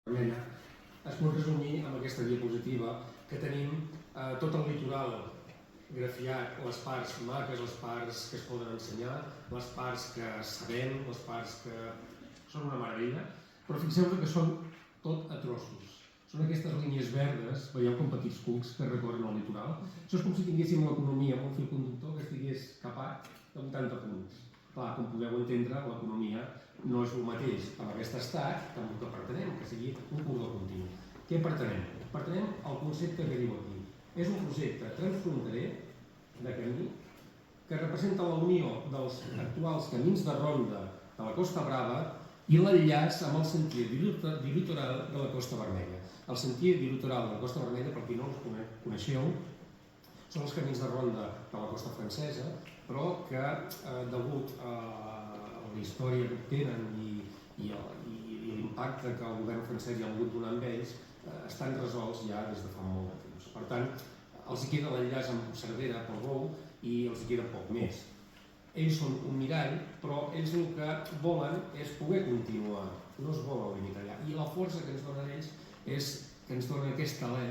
Vermella, es pot resumir amb aquesta diapositiva que tenim tot el litoral grafiat, les parts maques, les parts que es poden ensenyar, les parts que sabem, les parts que són una meravella, però fixeu-vos que són tot a trossos. Són aquestes línies verdes, veieu com petits cucs que recorren el litoral. Això és com si tinguéssim l'economia amb un fil conductor que estigués capat de 80 punts. Clar, com podeu entendre, l'economia no és el mateix amb aquest estat que amb el que pretenem, que sigui un corredor continu. Què pretenem? Pretenem el concepte que diu aquí. És un projecte transfronterer de camí que representa la unió dels actuals camins de ronda de la Costa Brava i l'enllaç amb el sentier dilitoral de la Costa Vermella. El sentier dilitoral de la Costa Vermella, per qui no els coneixeu, són els camins de ronda de la costa francesa, però que, degut a la història que tenen i l'impacte que el govern francès hi ha volgut donar amb ells, estan resolts ja des de fa molt de temps. Per tant, els hi queda l'enllaç amb Cervera pel Bou i els hi queda poc més. Ells són un mirall, però ells el que volen és poder continuar, no es volen limitar allà. I la força que ens donen ells és que ens donen aquest alè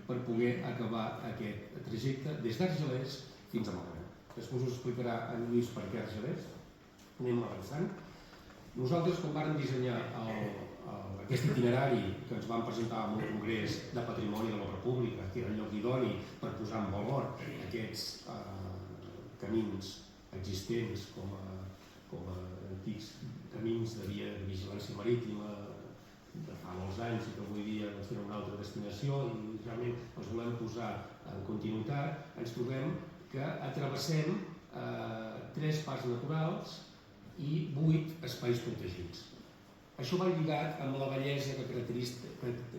per poder acabar aquest trajecte des d'Argelers fins a Malgrat. Després us explicarà en Lluís per què Argelers. Anem avançant. Nosaltres, quan vàrem dissenyar aquest itinerari que ens van presentar en un congrés de patrimoni de la República, que era el lloc idoni per posar en valor aquests camins existents com a antics camins de vigilància marítima de fa molts anys i que avui dia tenen una altra destinació i realment els volem posar en continuïtat, ens trobem que travessem 3 parcs naturals i 8 espais protegits. Això va lligat amb la bellesa que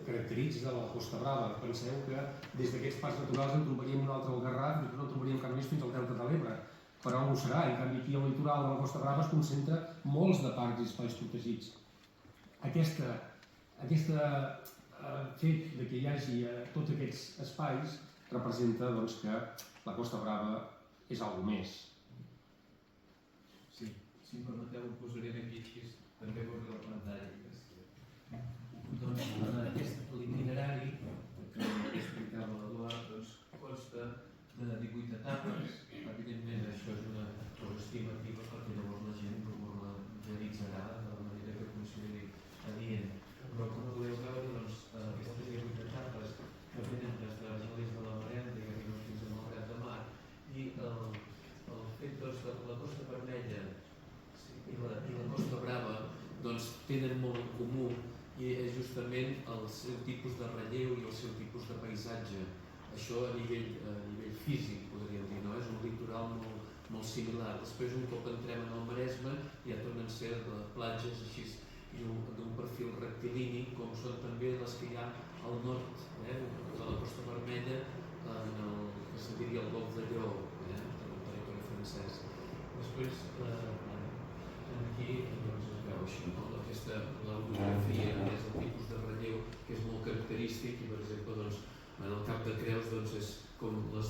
caracteritza la Costa Brava. Penseu que des d'aquests parcs naturals en trobaríem un altre al Garraf i no en trobaríem cap més fins al Delta de l'Ebre. Però no ho serà, en canvi aquí al litoral de la Costa Brava es concentra molts de parcs i espais protegits. Aquest fet que hi hagi tots aquests espais representa que la Costa Brava és alguna més. Sí, si em permeteu ho posaré aquí, també veuré la pantalla. Aquest itinerari que explicava l'Eduard consta de 18 etapes. Evidentment això és una cosa estimativa perquè llavors la gent la realitzarà de la manera que consideri adient. Però com podeu veure, aquestes 18 etapes que venen des d'Argelers de la Marenda i arriben fins a Malgrat de Mar i el fet que la Costa Vermella i la Costa Brava tenen molt en comú i és justament el seu tipus de relleu i el seu tipus de paisatge. Això a nivell físic, podríem dir, no? És un litoral molt similar. Després, un cop entrem en el Maresme, ja tornen a ser platges així d'un perfil rectilini, com són també les que hi ha al nord de la Costa Vermella, en el que se'n diria el Golf de Lleó, del territori francès. Després, aquí es veu així, aquesta l'orografia, és el tipus de relleu que és molt característic i, per exemple, en el Cap de Creus és com els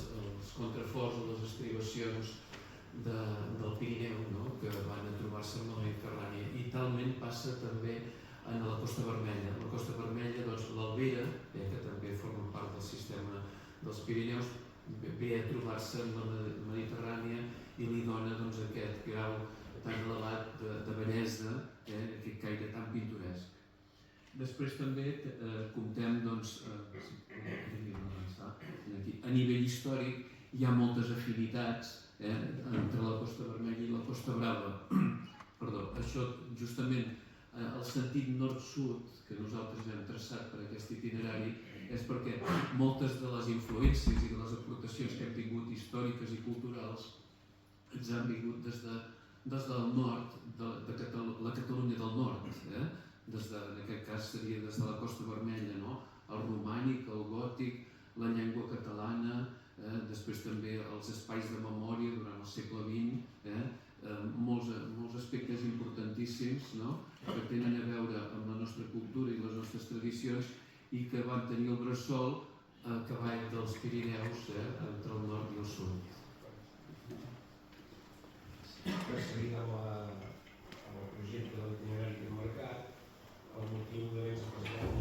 contraforts o les estribacions del Pirineu que van a trobar-se en la Mediterrània. I talment passa també en la Costa Vermella. La Costa Vermella, l'Albera, que també forma part del sistema dels Pirineus, ve a trobar-se en la Mediterrània i li dona aquest grau tan elevat de bellesa, aquest caire tan pintoresc. Després també comptem, a nivell històric hi ha moltes afinitats entre la Costa Vermella i la Costa Brava. Això justament el sentit nord-sud que nosaltres hem traçat per aquest itinerari és perquè moltes de les influències i de les aportacions que hem tingut històriques i culturals ens han vingut des del nord, de la Catalunya del nord. En aquest cas seria des de la Costa Vermella, el romànic, el gòtic, la llengua catalana, després també els espais de memòria durant el segle XX, molts aspectes importantíssims que tenen a veure amb la nostra cultura i les nostres tradicions i que van tenir el bressol a cavall dels Pirineus entre el nord i el sud. Seguint amb el projecte de l'itinerari que hem marcat, el motiu de l'ens presentat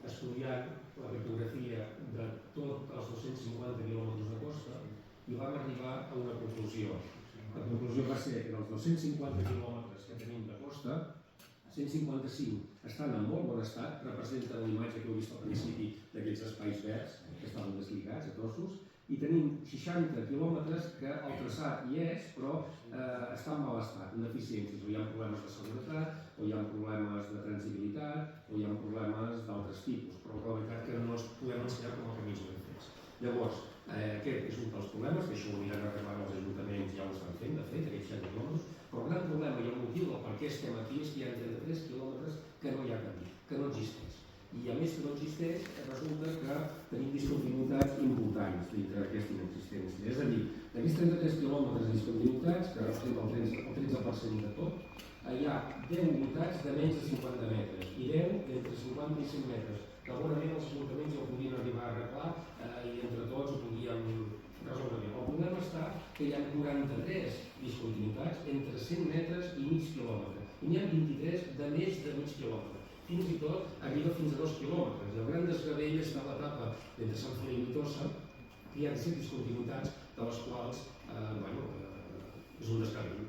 estudiant la cartografia de tots els 250 quilòmetres de costa i vam arribar a una conclusió. La conclusió va ser que dels 250 quilòmetres que tenim de costa, 155 estan en molt bon estat, representen la imatge que heu vist al principi d'aquells espais verds que estaven deslligats a trossos, i tenim 60 quilòmetres que el traçat hi és, però està en mal estat, amb deficiències, o hi ha problemes de seguretat, o hi ha problemes de transitabilitat, o hi ha problemes d'altres tipus, però la veritat que no els podem ensenyar com a camins ben fets. Llavors, aquest és un dels problemes, que això ho aniran arreglant els ajuntaments, ja ho estan fent, de fet, aquests 60 quilòmetres, però el gran problema i el motiu del per què estem aquí és que hi ha 33 quilòmetres que no hi ha camí, que no existeix. I a més que no existeix, resulta que tenim discontinuïtats importants dintre d'aquesta inexistència. És a dir, d'aquests 33 quilòmetres de discontinuïtats, que representen el 13% de tot, hi ha 10 unitats de menys de 50 metres i 10 d'entre 50 i 100 metres, que segurament els ajuntaments ja ho podien arribar a arreglar i entre tots ho podíem resoldre bé. El problema està que hi ha 43 discontinuïtats entre 100 metres i mig quilòmetre, i n'hi ha 23 de més de mig quilòmetre. Fins i tot arriba fins a 2 quilòmetres. I el gran desgavell està a l'etapa d'entre Sant Feliu i Tossa, que hi ha 17 discontinuïtats, de les quals és un desgavell.